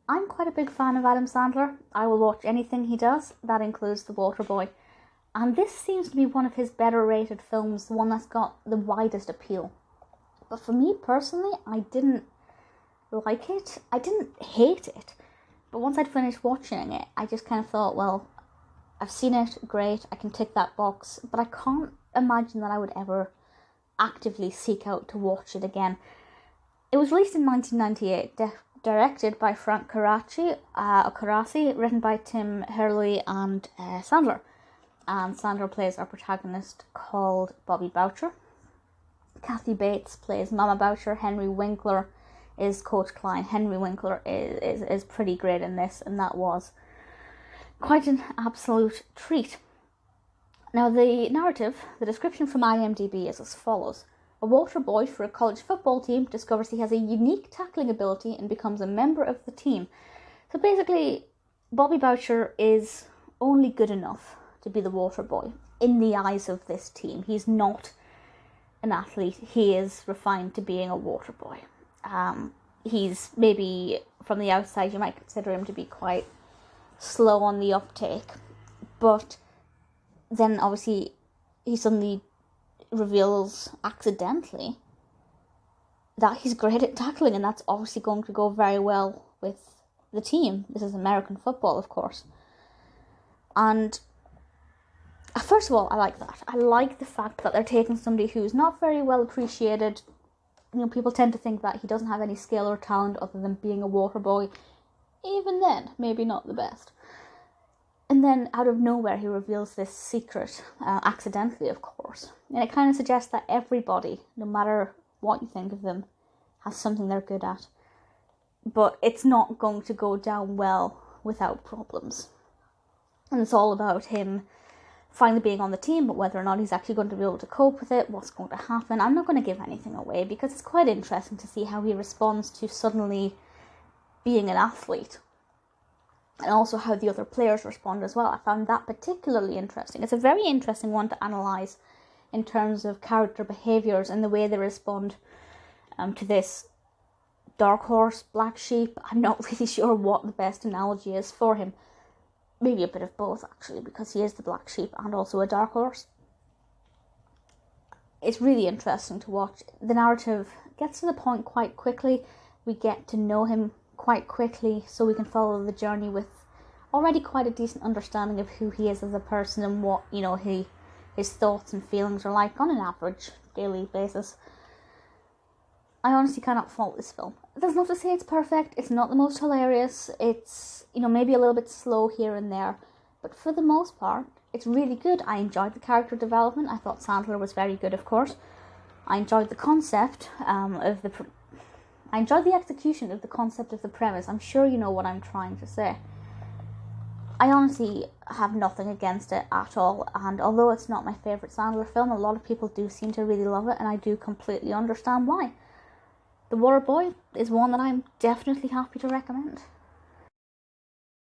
I'm quite a big fan of Adam Sandler. I will watch anything he does. That includes The Waterboy. And this seems to be one of his better rated films, the one that's got the widest appeal. But for me personally, I didn't like it. I didn't hate it. But once I'd finished watching it, I just kind of thought, well, I've seen it, great, I can tick that box. But I can't imagine that I would ever actively seek out to watch it again. It was released in 1998, directed by Frank Coraci, written by Tim Hurley and Sandler. And Sandler plays our protagonist called Bobby Boucher. Kathy Bates plays Mama Boucher. Henry Winkler is Coach Klein. Henry Winkler is pretty great in this, and that was quite an absolute treat. Now, the narrative, the description from IMDb is as follows. A water boy for a college football team discovers he has a unique tackling ability and becomes a member of the team. So basically, Bobby Boucher is only good enough to be the water boy in the eyes of this team. He's not an athlete. He is refined to being a water boy. He's maybe, from the outside, you might consider him to be quite slow on the uptake. But then, obviously, he suddenly reveals accidentally that he's great at tackling, and that's obviously going to go very well with the team. This is American football, of course. And first of all, I like that. I like the fact that they're taking somebody who's not very well appreciated. You know, people tend to think that he doesn't have any skill or talent other than being a water boy. Even then, maybe not the best. And then, out of nowhere, he reveals this secret, accidentally, of course. And it kind of suggests that everybody, no matter what you think of them, has something they're good at. But it's not going to go down well without problems. And it's all about him finally being on the team, but whether or not he's actually going to be able to cope with it, what's going to happen. I'm not going to give anything away, because it's quite interesting to see how he responds to suddenly being an athlete. And also how the other players respond as well. I found that particularly interesting. It's a very interesting one to analyse in terms of character behaviours and the way they respond to this dark horse, black sheep. I'm not really sure what the best analogy is for him. Maybe a bit of both, actually, because he is the black sheep and also a dark horse. It's really interesting to watch. The narrative gets to the point quite quickly. We get to know him quite quickly, so we can follow the journey with already quite a decent understanding of who he is as a person and what, you know, his thoughts and feelings are like on an average daily basis. I honestly cannot fault this film. That's not to say it's perfect. It's not the most hilarious. It's, you know, maybe a little bit slow here and there, but for the most part, it's really good. I enjoyed the character development. I thought Sandler was very good, of course. I enjoyed the concept I enjoyed the execution of the concept of the premise. I'm sure you know what I'm trying to say. I honestly have nothing against it at all, and although it's not my favourite Sandler film, a lot of people do seem to really love it, and I do completely understand why. The Waterboy is one that I'm definitely happy to recommend.